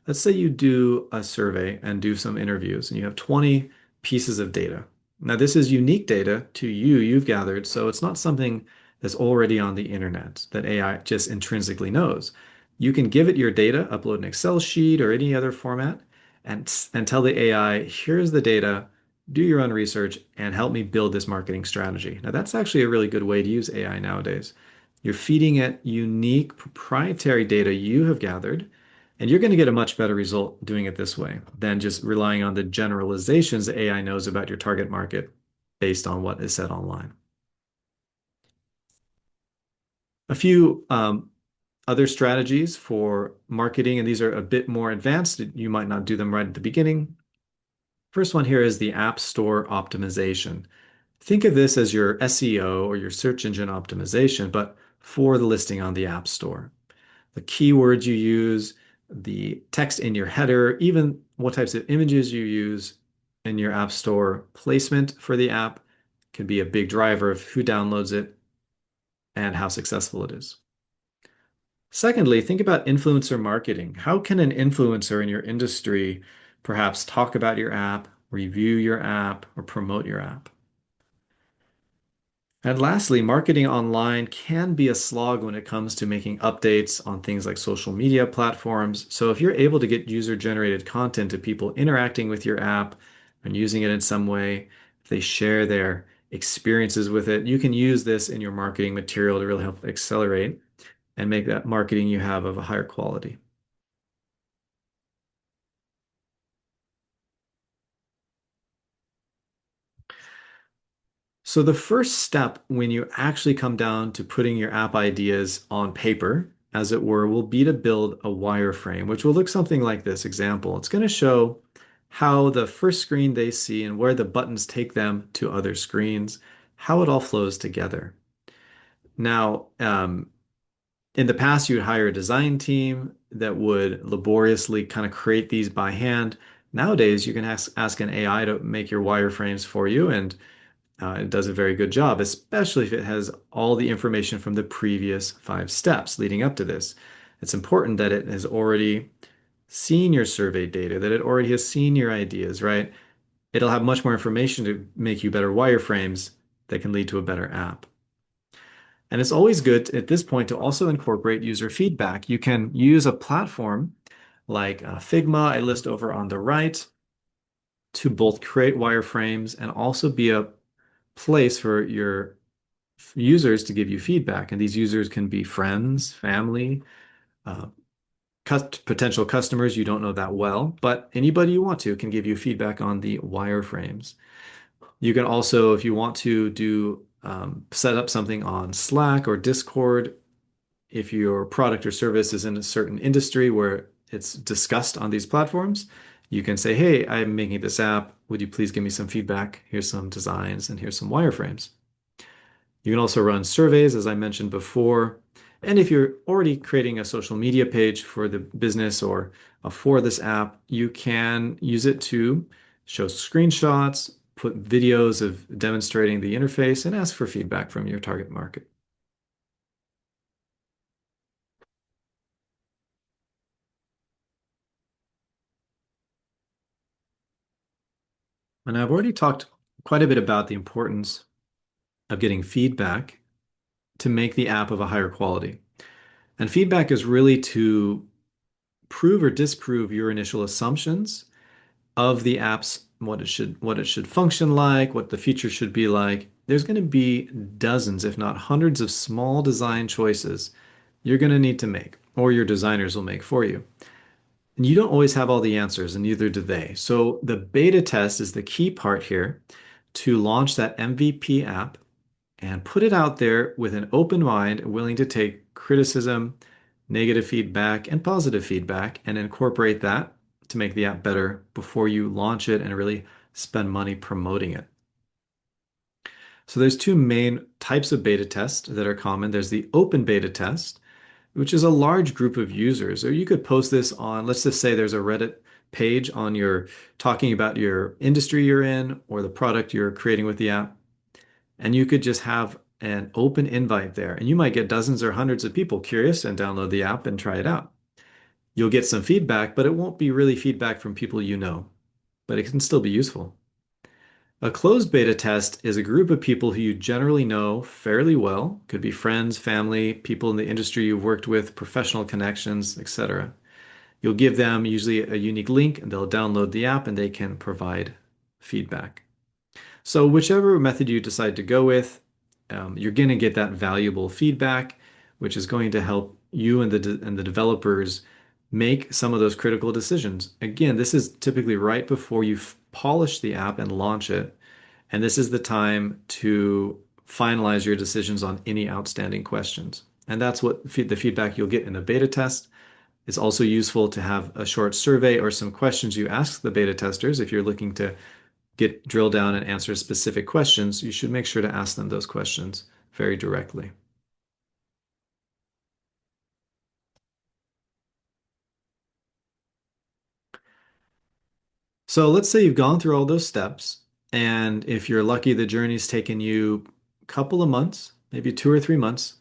Speaker 2: let's say you do a survey and do some interviews and you have 20 pieces of data. Now, this is unique data to you've gathered, so it's not something that's already on the internet that AI just intrinsically knows. You can give it your data, upload an Excel sheet or any other format, and tell the AI, here's the data, do your own research, and help me build this marketing strategy. Now, that's actually a really good way to use AI nowadays. You're feeding it unique proprietary data you have gathered, and you're going to get a much better result doing it this way than just relying on the generalizations that AI knows about your target market based on what is said online. A few other strategies for marketing, and these are a bit more advanced. You might not do them right at the beginning. First one here is the App Store optimization. Think of this as your SEO or your search engine optimization, but for the listing on the App Store. The keywords you use, the text in your header, even what types of images you use in your App Store placement for the app can be a big driver of who downloads it and how successful it is. Secondly, think about influencer marketing. How can an influencer in your industry perhaps talk about your app, review your app, or promote your app? And lastly, marketing online can be a slog when it comes to making updates on things like social media platforms. So if you're able to get user-generated content to people interacting with your app and using it in some way, if they share their experiences with it, you can use this in your marketing material to really help accelerate and make that marketing you have of a higher quality. So the first step when you actually come down to putting your app ideas on paper, as it were, will be to build a wireframe, which will look something like this example. It's going to show how the first screen they see and where the buttons take them to other screens, how it all flows together. Now, in the past, you would hire a design team that would laboriously kind of create these by hand. Nowadays, you can ask an AI to make your wireframes for you, and it does a very good job, especially if it has all the information from the previous 5 steps leading up to this. It's important that it has already seen your survey data, that it already has seen your ideas, right? It'll have much more information to make you better wireframes that can lead to a better app. And it's always good at this point to also incorporate user feedback. You can use a platform like Figma, I list over on the right, to both create wireframes and also be a place for your users to give you feedback. And these users can be friends, family, uh, potential customers you don't know that well, but anybody you want to can give you feedback on the wireframes. You can also, if you want to do set up something on Slack or Discord, if your product or service is in a certain industry where it's discussed on these platforms, you can say, hey, I'm making this app. Would you please give me some feedback? Here's some designs and here's some wireframes. You can also run surveys, as I mentioned before, And if you're already creating a social media page for the business or for this app, you can use it to show screenshots, put videos of demonstrating the interface, and ask for feedback from your target market. And I've already talked quite a bit about the importance of getting feedback to make the app of a higher quality. And feedback is really to prove or disprove your initial assumptions of the apps, what it should function like, what the features should be like. There's going to be dozens, if not hundreds, of small design choices you're going to need to make, or your designers will make for you. And you don't always have all the answers, and neither do they. So the beta test is the key part here to launch that MVP app and put it out there with an open mind, willing to take criticism, negative feedback, and positive feedback, and incorporate that to make the app better before you launch it and really spend money promoting it. So there's two main types of beta tests that are common. There's the open beta test, which is a large group of users. Or you could post this on, let's just say there's a Reddit page on your talking about your industry you're in or the product you're creating with the app. And you could just have an open invite there. And you might get dozens or hundreds of people curious and download the app and try it out. You'll get some feedback, but it won't be really feedback from people you know, but it can still be useful. A closed beta test is a group of people who you generally know fairly well, could be friends, family, people in the industry you've worked with, professional connections, etc. You'll give them usually a unique link and they'll download the app and they can provide feedback. So whichever method you decide to go with, you're going to get that valuable feedback, which is going to help you and the developers make some of those critical decisions. Again, this is typically right before you polish the app and launch it, and this is the time to finalize your decisions on any outstanding questions. And that's what the feedback you'll get in the beta test. It's also useful to have a short survey or some questions you ask the beta testers if you're looking to drill down and answer specific questions. You should make sure to ask them those questions very directly. So let's say you've gone through all those steps, and if you're lucky, the journey's taken you a couple of months, maybe 2 or 3 months.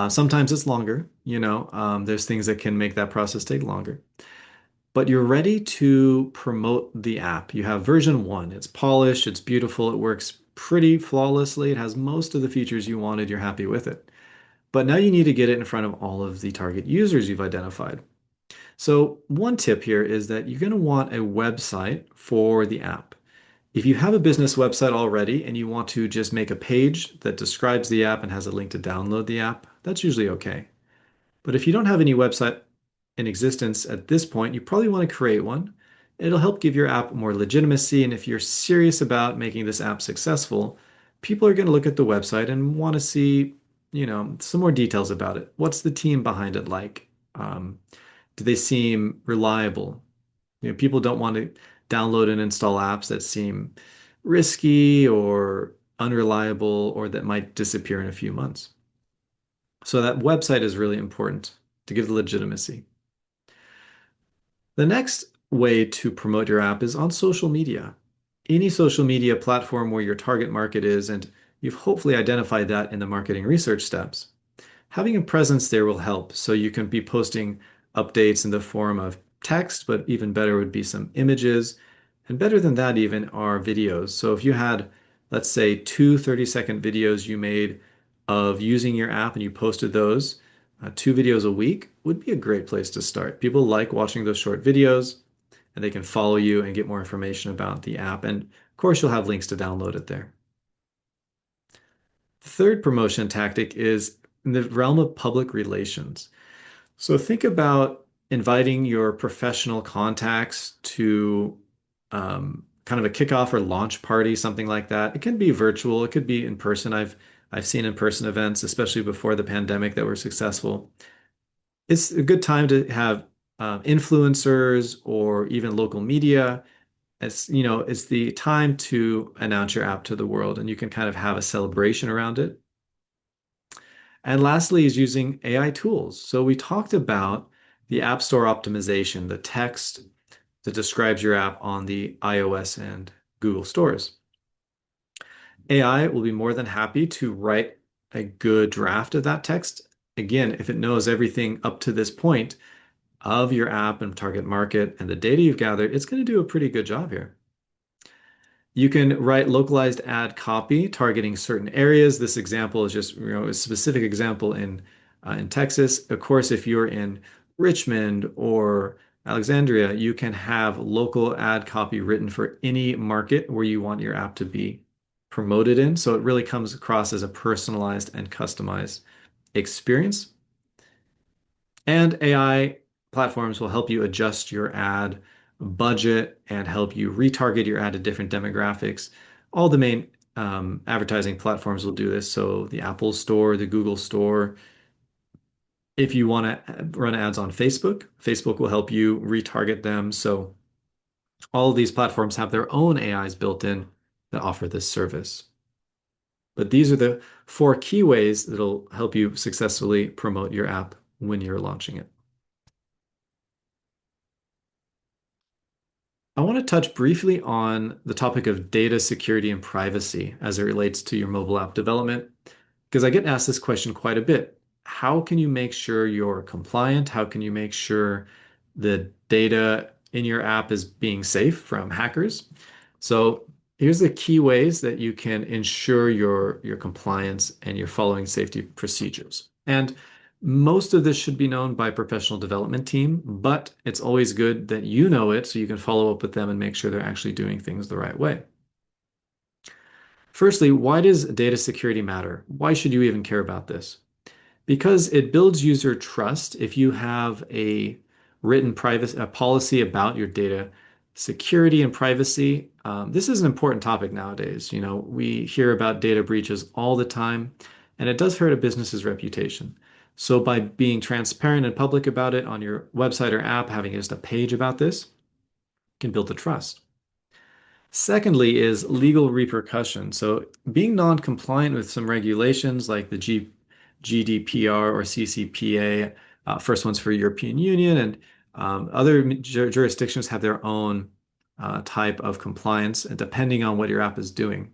Speaker 2: Sometimes it's longer, there's things that can make that process take longer. But you're ready to promote the app. You have version 1. It's polished, it's beautiful, it works pretty flawlessly, it has most of the features you wanted, you're happy with it. But now you need to get it in front of all of the target users you've identified. So one tip here is that you're going to want a website for the app. If you have a business website already and you want to just make a page that describes the app and has a link to download the app, that's usually okay. But if you don't have any website in existence at this point, you probably want to create one. It'll help give your app more legitimacy. And if you're serious about making this app successful, people are going to look at the website and want to see, some more details about it. What's the team behind it like? Do they seem reliable? People don't want to download and install apps that seem risky or unreliable or that might disappear in a few months. So that website is really important to give the legitimacy. The next way to promote your app is on social media. Any social media platform where your target market is, and you've hopefully identified that in the marketing research steps. Having a presence there will help. So you can be posting updates in the form of text, but even better would be some images. And better than that, even are videos. So if you had, let's say, two 30-second videos you made of using your app and you posted those, 2 videos a week would be a great place to start. People like watching those short videos and they can follow you and get more information about the app. And of course, you'll have links to download it there. The third promotion tactic is in the realm of public relations. So think about inviting your professional contacts to kind of a kickoff or launch party, something like that. It can be virtual, it could be in person. I've seen in-person events, especially before the pandemic, that were successful. It's a good time to have influencers or even local media. It's the time to announce your app to the world, and you can kind of have a celebration around it. And lastly is using AI tools. So we talked about the App Store optimization, the text that describes your app on the iOS and Google stores. AI will be more than happy to write a good draft of that text. Again, if it knows everything up to this point of your app and target market and the data you've gathered, it's going to do a pretty good job here. You can write localized ad copy targeting certain areas. This example is just, a specific example in Texas. Of course, if you're in Richmond or Alexandria, you can have local ad copy written for any market where you want your app to be promoted in. So it really comes across as a personalized and customized experience. And AI platforms will help you adjust your ad budget and help you retarget your ad to different demographics. All the main advertising platforms will do this. So the Apple Store, the Google Store. If you want to run ads on Facebook, Facebook will help you retarget them. So all of these platforms have their own AIs built in that offer this service. But these are the 4 key ways that'll help you successfully promote your app when you're launching it. I want to touch briefly on the topic of data security and privacy as it relates to your mobile app development, because I get asked this question quite a bit. How can you make sure you're compliant? How can you make sure the data in your app is being safe from hackers? So here's the key ways that you can ensure your compliance and you're following safety procedures. And most of this should be known by a professional development team, but it's always good that you know it so you can follow up with them and make sure they're actually doing things the right way. Firstly, why does data security matter? Why should you even care about this? Because it builds user trust if you have a written privacy a policy about your data security and privacy. This is an important topic nowadays. We hear about data breaches all the time, and it does hurt a business's reputation. So by being transparent and public about it on your website or app, having just a page about this can build the trust. Secondly is legal repercussion. So being non-compliant with some regulations like the GDPR or CCPA, first one's for European Union, and other jurisdictions have their own type of compliance, depending on what your app is doing.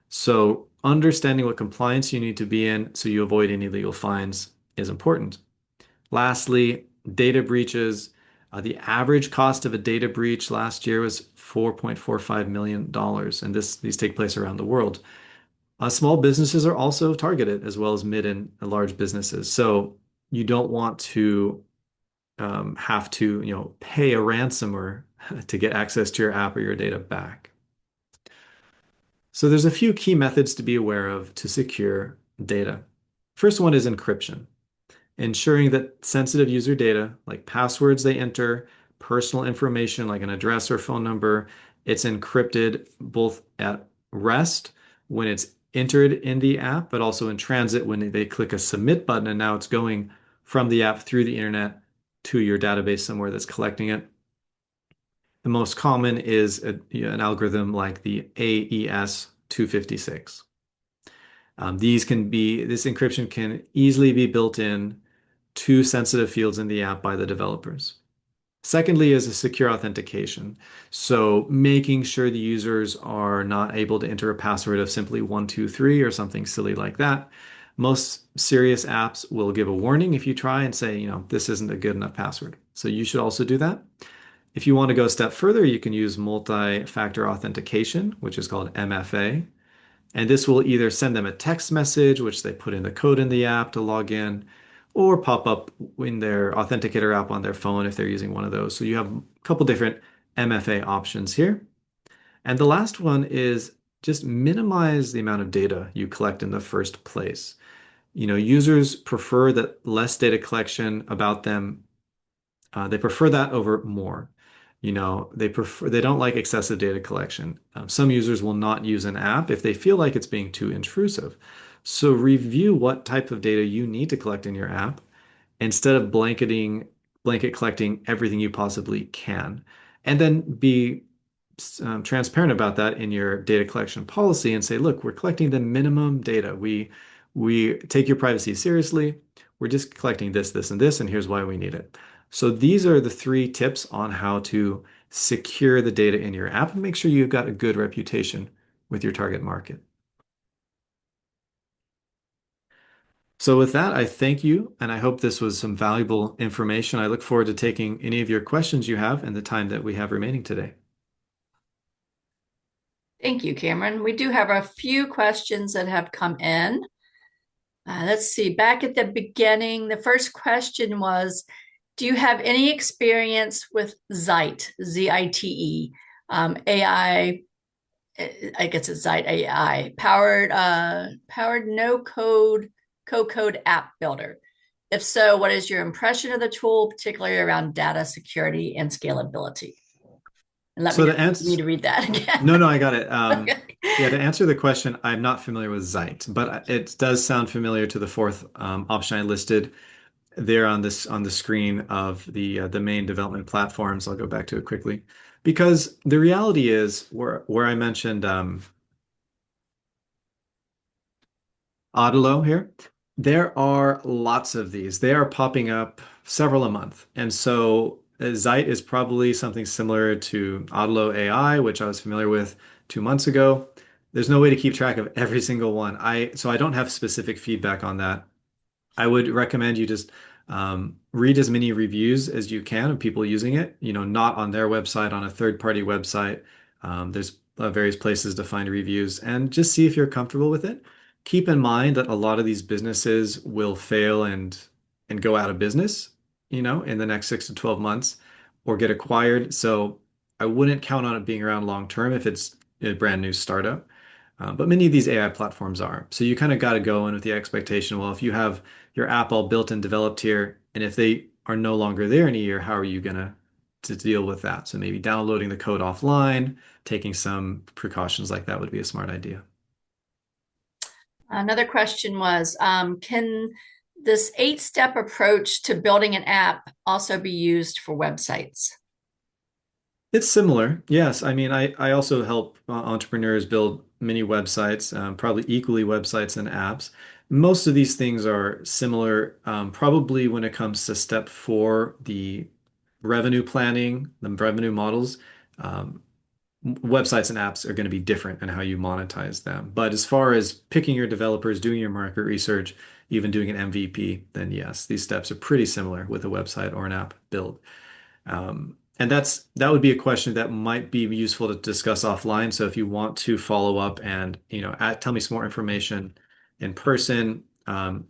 Speaker 2: So understanding what compliance you need to be in so you avoid any legal fines is important. Lastly, data breaches. The average cost of a data breach last year was $4.45 million, and these take place around the world. Small businesses are also targeted as well as mid and large businesses. So you don't want to have to, pay a ransomer to get access to your app or your data back. So there's a few key methods to be aware of to secure data. First one is encryption, ensuring that sensitive user data, like passwords they enter, personal information like an address or phone number, it's encrypted both at rest when it's entered in the app, but also in transit when they click a submit button and now it's going from the app through the internet to your database somewhere that's collecting it. The most common is an algorithm like the AES 256. This encryption can easily be built in to sensitive fields in the app by the developers. Secondly is a secure authentication. So making sure the users are not able to enter a password of simply 123 or something silly like that. Most serious apps will give a warning if you try and say, this isn't a good enough password. So you should also do that. If you want to go a step further, you can use multi-factor authentication, which is called MFA. And this will either send them a text message, which they put in the code in the app to log in, or pop up in their Authenticator app on their phone if they're using one of those. So you have a couple different MFA options here. And the last one is just minimize the amount of data you collect in the first place. Users prefer that less data collection about them. They prefer that over more. They don't like excessive data collection. Some users will not use an app if they feel like it's being too intrusive. So review what type of data you need to collect in your app instead of blanket collecting everything you possibly can. And then be transparent about that in your data collection policy and say, look, we're collecting the minimum data. We We take your privacy seriously. We're just collecting this, this, and this, and here's why we need it. So these are the three tips on how to secure the data in your app and make sure you've got a good reputation with your target market. So with that, I thank you, and I hope this was some valuable information. I look forward to taking any of your questions you have in the time that we have remaining today.
Speaker 1: Thank you, Cameron. We do have a few questions that have come in. Let's see, back at the beginning, the first question was, do you have any experience with Zite, Z-I-T-E, AI, I guess it's Zite AI, powered no code app builder? If so, what is your impression of the tool, particularly around data security and scalability? And let me
Speaker 2: So
Speaker 1: know
Speaker 2: to
Speaker 1: if you need
Speaker 2: answer,
Speaker 1: to read that again.
Speaker 2: no, no, I got it.
Speaker 1: Okay.
Speaker 2: Yeah, to answer the question, I'm not familiar with Zeit, but it does sound familiar to the fourth option I listed there on this on the screen of the main development platforms. I'll go back to it quickly because the reality is where I mentioned Autolo here, there are lots of these. They are popping up several a month, and so Zeit is probably something similar to Autolo AI, which I was familiar with 2 months ago. There's no way to keep track of every single one. So I don't have specific feedback on that. I would recommend you just read as many reviews as you can of people using it, not on their website, on a third-party website. There's various places to find reviews and just see if you're comfortable with it. Keep in mind that a lot of these businesses will fail and go out of business, in the next 6 to 12 months or get acquired. So I wouldn't count on it being around long term if it's a brand new startup. But many of these AI platforms are. So you kind of got to go in with the expectation, well, if you have your app all built and developed here, and if they are no longer there in a year, how are you gonna to deal with that? So maybe downloading the code offline, taking some precautions like that would be a smart idea.
Speaker 1: Another question was, can this 8-step approach to building an app also be used for websites?
Speaker 2: It's similar. Yes. I mean, I also help entrepreneurs build mini websites, probably equally websites and apps. Most of these things are similar, probably when it comes to step four, the revenue planning, the revenue models. Um, Websites and apps are going to be different in how you monetize them. But as far as picking your developers, doing your market research, even doing an MVP, then yes, these steps are pretty similar with a website or an app build. And that would be a question that might be useful to discuss offline. So if you want to follow up and tell me some more information in person,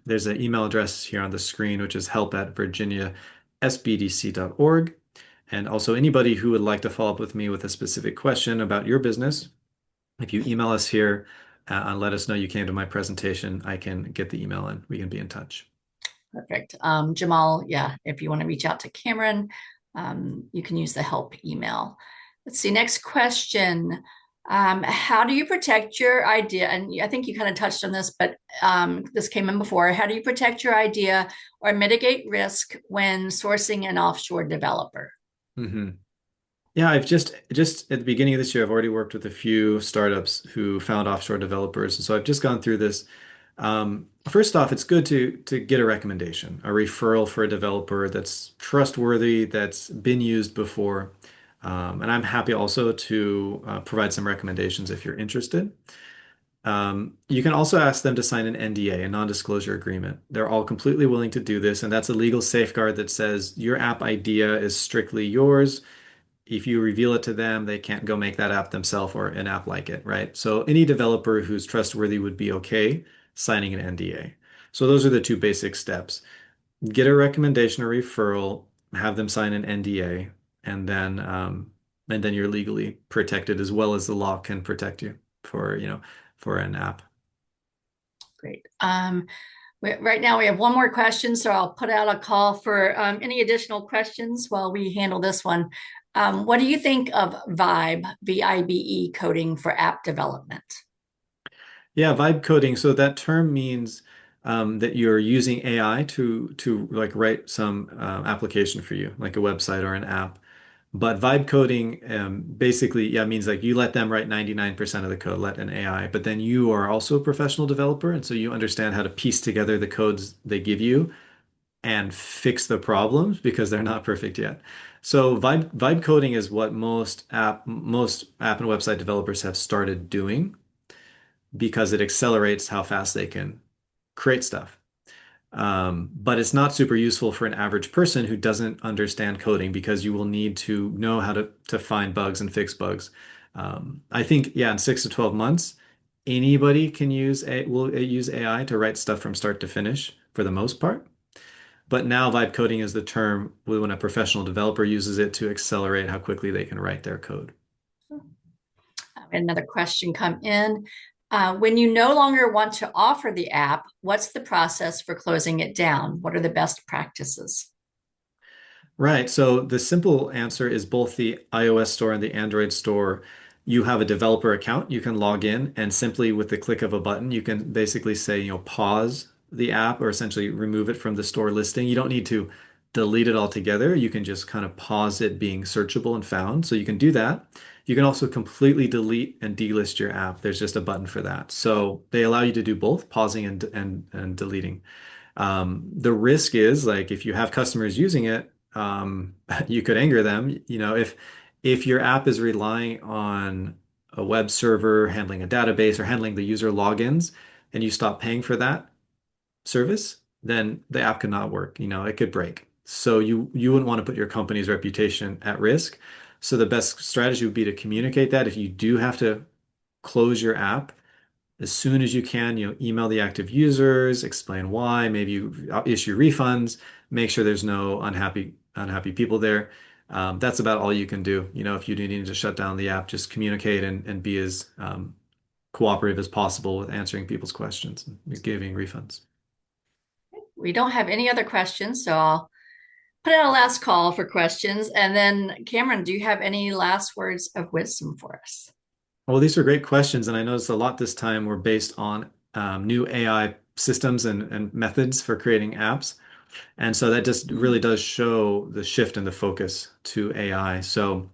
Speaker 2: there's an email address here on the screen, which is help@virginiasbdc.org. And also anybody who would like to follow up with me with a specific question about your business, if you email us here and let us know you came to my presentation, I can get the email and we can be in touch.
Speaker 1: Perfect. Jamal, yeah, if you want to reach out to Cameron, you can use the help email. Let's see, next question. How do you protect your idea? And I think you kind of touched on this, but this came in before. How do you protect your idea or mitigate risk when sourcing an offshore developer?
Speaker 2: Mhm. Yeah, I've just at the beginning of this year, I've already worked with a few startups who found offshore developers, and so I've just gone through this. First off, it's good to get a recommendation, a referral for a developer that's trustworthy, that's been used before, and I'm happy also to provide some recommendations if you're interested. You can also ask them to sign an NDA, a non-disclosure agreement. They're all completely willing to do this, and that's a legal safeguard that says your app idea is strictly yours. If you reveal it to them, they can't go make that app themselves or an app like it, right? So any developer who's trustworthy would be okay signing an NDA. So those are the two basic steps. Get a recommendation or referral, have them sign an NDA, and then you're legally protected as well as the law can protect you for an app.
Speaker 1: Great. Right now we have one more question, so I'll put out a call for any additional questions while we handle this one. What do you think of Vibe, VIBE coding for app development?
Speaker 2: Yeah, vibe coding. So that term means that you're using AI to like write some application for you, like a website or an app. But vibe coding basically, yeah, means like you let them write 99% of the code, let an AI, but then you are also a professional developer. And so you understand how to piece together the codes they give you and fix the problems because they're not perfect yet. So vibe coding is what most app and website developers have started doing because it accelerates how fast they can create stuff. But it's not super useful for an average person who doesn't understand coding because you will need to know how to find bugs and fix bugs. I think, yeah, in 6 to 12 months, anybody will use AI to write stuff from start to finish for the most part. But now vibe coding is the term when a professional developer uses it to accelerate how quickly they can write their code.
Speaker 1: Another question come in. When you no longer want to offer the app, what's the process for closing it down? What are the best practices?
Speaker 2: Right. So the simple answer is both the iOS store and the Android store. You have a developer account. You can log in and simply with the click of a button, you can basically say, pause the app or essentially remove it from the store listing. You don't need to delete it altogether. You can just kind of pause it being searchable and found. So you can do that. You can also completely delete and delist your app. There's just a button for that. So they allow you to do both pausing and deleting. The risk is like if you have customers using it, you could anger them. If your app is relying on a web server handling a database or handling the user logins, and you stop paying for that service, then the app could not work. It could break. So you wouldn't want to put your company's reputation at risk. So the best strategy would be to communicate that if you do have to close your app as soon as you can, email the active users, explain why, maybe you issue refunds, make sure there's no unhappy people there. That's about all you can do. If you do need to shut down the app, just communicate and be as cooperative as possible with answering people's questions and giving refunds.
Speaker 1: We don't have any other questions, so I'll put out a last call for questions. And then, Cameron, do you have any last words of wisdom for us?
Speaker 2: Well, these are great questions, and I noticed a lot this time were based on new AI systems and methods for creating apps. And so that just really does show the shift in the focus to AI. So,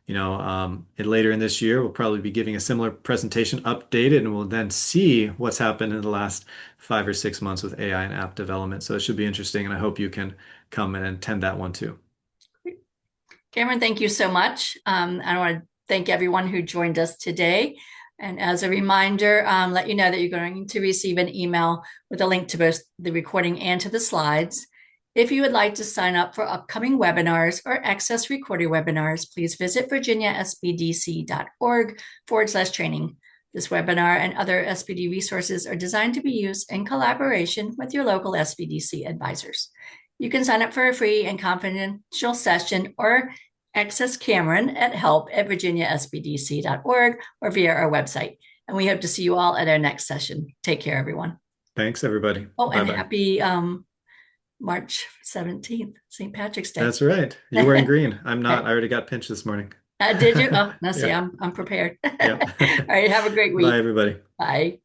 Speaker 2: later in this year, we'll probably be giving a similar presentation updated, and we'll then see what's happened in the last 5 or 6 months with AI and app development. So it should be interesting, and I hope you can come and attend that one too.
Speaker 1: Cameron, thank you so much. I want to thank everyone who joined us today. And as a reminder, let you know that you're going to receive an email with a link to both the recording and to the slides. If you would like to sign up for upcoming webinars or access recorded webinars, please visit virginiasbdc.org/training. This webinar and other SBD resources are designed to be used in collaboration with your local SBDC advisors. You can sign up for a free and confidential session or access Cameron at help@virginiasbdc.org or via our website. And we hope to see you all at our next session. Take care, everyone.
Speaker 2: Thanks, everybody.
Speaker 1: Oh, and
Speaker 2: Bye-bye.
Speaker 1: happy March 17th, St. Patrick's Day.
Speaker 2: That's right. You're wearing green. I'm not. I already got pinched this morning.
Speaker 1: Did you? Oh, no, see,
Speaker 2: Yeah.
Speaker 1: I'm prepared.
Speaker 2: Yeah.
Speaker 1: All right, have a great week.
Speaker 2: Bye, everybody.
Speaker 1: Bye.